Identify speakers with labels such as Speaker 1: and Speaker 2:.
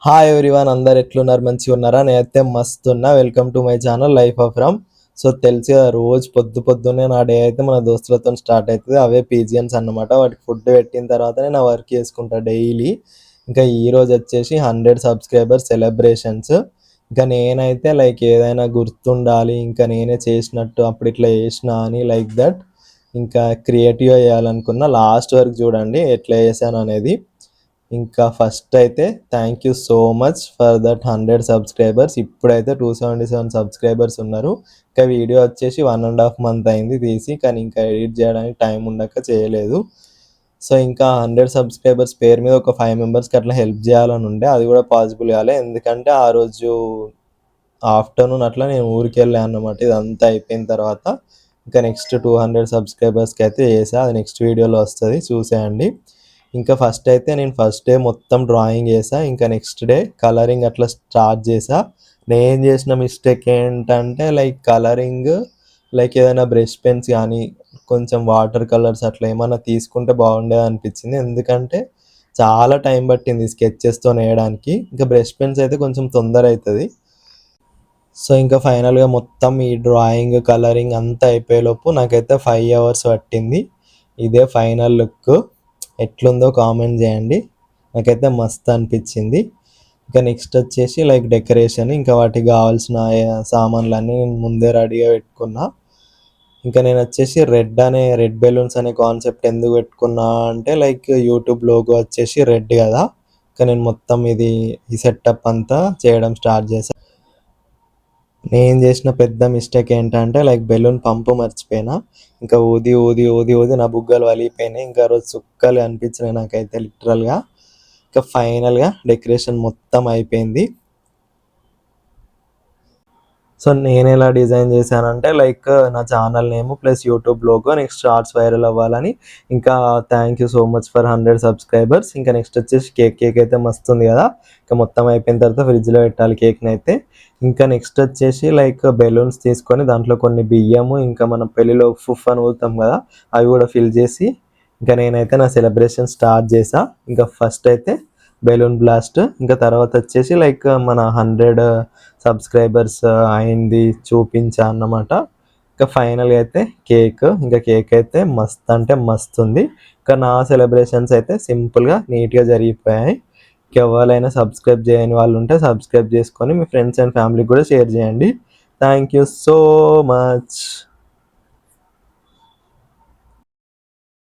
Speaker 1: Hi everyone, అందరు ఎట్లున్నారు? మంచిగా ఉన్నారా? నేనైతే మస్తు ఉన్నా. Welcome to my channel life of Ram. So తెలుసు కదా, రోజు పొద్దున్నే నా డే అయితే మన దోస్తులతో స్టార్ట్ అవుతుంది. అవే పీజియన్స్ అన్నమాట. వాటికి ఫుడ్ పెట్టిన తర్వాతనే నా వర్క్ చేసుకుంటా డైలీ. ఇంకా ఈ రోజు వచ్చేసి 100 సబ్స్క్రైబర్స్ సెలబ్రేషన్స్. ఇంకా నేనైతే లైక్ ఏదైనా గుర్తుండాలి, ఇంకా నేనే చేసినట్టు అప్పుడు ఇట్లా చేసిన అని లైక్ దట్ ఇంకా క్రియేటివ్గా చేయాలనుకున్న. లాస్ట్ వరకు చూడండి ఎట్లా చేశాను అనేది. ఇంకా ఫస్ట్ అయితే thank you so much for that 100 subscribers. ఇప్పుడైతే 277 సబ్స్క్రైబర్స్ ఉన్నారు. ఇంకా వీడియో వచ్చేసి 1.5 మంత్ అయింది తీసి, కానీ ఇంకా ఎడిట్ చేయడానికి టైం ఉండక చేయలేదు. సో ఇంకా 100 సబ్స్క్రైబర్స్ పేరు మీద ఒక 5 మెంబర్స్కి అట్లా హెల్ప్ చేయాలని ఉండే, అది కూడా పాసిబుల్ కాలే. ఎందుకంటే ఆ రోజు ఆఫ్టర్నూన్ అట్లా నేను ఊరికి వెళ్ళాను అన్నమాట. ఇదంతా అయిపోయిన తర్వాత ఇంకా నెక్స్ట్ 200 సబ్స్క్రైబర్స్కి అయితే చేసా. అది నెక్స్ట్ వీడియోలో వస్తుంది, చూసేయండి. ఇంకా ఫస్ట్ అయితే నేను ఫస్ట్ డే మొత్తం డ్రాయింగ్ చేసా. ఇంకా నెక్స్ట్ డే కలరింగ్ అట్లా స్టార్ట్ చేసా. నేను చేసిన మిస్టేక్ ఏంటంటే లైక్ కలరింగ్, లైక్ ఏదైనా బ్రష్ పెన్స్ కానీ కొంచెం వాటర్ కలర్స్ అట్లా ఏమన్నా తీసుకుంటే బాగుండేది అనిపించింది. ఎందుకంటే చాలా టైం పట్టింది స్కెచెస్తో వేయడానికి. ఇంకా బ్రష్ పెన్స్ అయితే కొంచెం తొందర అవుతుంది. సో ఇంకా ఫైనల్గా మొత్తం ఈ డ్రాయింగ్ కలరింగ్ అంతా అయిపోయేలోపు నాకైతే 5 అవర్స్ పట్టింది. ఇదే ఫైనల్ లుక్. ఎట్లుందో కామెంట్ చేయండి. నాకైతే మస్తు అనిపించింది. ఇంకా నెక్స్ట్ వచ్చేసి లైక్ డెకరేషన్. ఇంకా వాటికి కావాల్సిన సామాన్లన్నీ నేను ముందే రెడీగా పెట్టుకున్నా. ఇంకా నేను వచ్చేసి రెడ్ బెలూన్స్ అనే కాన్సెప్ట్ ఎందుకు పెట్టుకున్నా అంటే లైక్ యూట్యూబ్ లోగో వచ్చేసి రెడ్ కదా. ఇంకా నేను మొత్తం ఈ సెటప్ అంతా చేయడం స్టార్ట్ చేశాను. నేను చేసిన పెద్ద మిస్టేక్ ఏంటంటే లైక్ బెలూన్ పంపు మర్చిపోయినా. ఇంకా ఊది ఊది ఊది ఊది నా బుగ్గలు వలిగిపోయినాయి. ఇంకా రోజు చుక్కలు అనిపించినాయి నాకైతే లిటరల్గా. ఇంకా ఫైనల్గా డెకరేషన్ మొత్తం అయిపోయింది. సో నేను ఎలా డిజైన్ చేశానంటే లైక్ నా channel name plus YouTube logo, next shorts viral అవ్వాలని. ఇంకా thank you so much for 100 subscribers. ఇంకా నెక్స్ట్ వచ్చేసి కేక్ అయితే మస్తుంది కదా. ఇంకా మొత్తం అయిపోయిన తర్వాత ఫ్రిడ్జ్లో పెట్టాలి కేక్ని అయితే. ఇంకా నెక్స్ట్ వచ్చేసి లైక్ బెలూన్స్ తీసుకొని దాంట్లో కొన్ని బియ్యము, ఇంకా మనం పెళ్ళిలో ఫుఫ్ అని ఊదుతాం కదా, అవి కూడా ఫిల్ చేసి ఇంకా నేనైతే నా సెలబ్రేషన్ స్టార్ట్ చేసా. ఇంకా ఫస్ట్ అయితే బెలూన్ బ్లాస్ట్, ఇంకా తర్వాత వచ్చేసి లైక్ మన 100 సబ్స్క్రైబర్స్ అయింది చూపించా అన్నమాట. ఇంకా ఫైనల్గా అయితే ఇంకా కేక్ అయితే మస్త్ అంటే మస్తు ఉంది. ఇంకా నా సెలబ్రేషన్స్ అయితే సింపుల్గా నీట్గా జరిగిపోయాయి. ఎవరైనా సబ్స్క్రైబ్ చేయని వాళ్ళు ఉంటే సబ్స్క్రైబ్ చేసుకొని మీ ఫ్రెండ్స్ అండ్ ఫ్యామిలీకి కూడా షేర్ చేయండి. Thank you so much.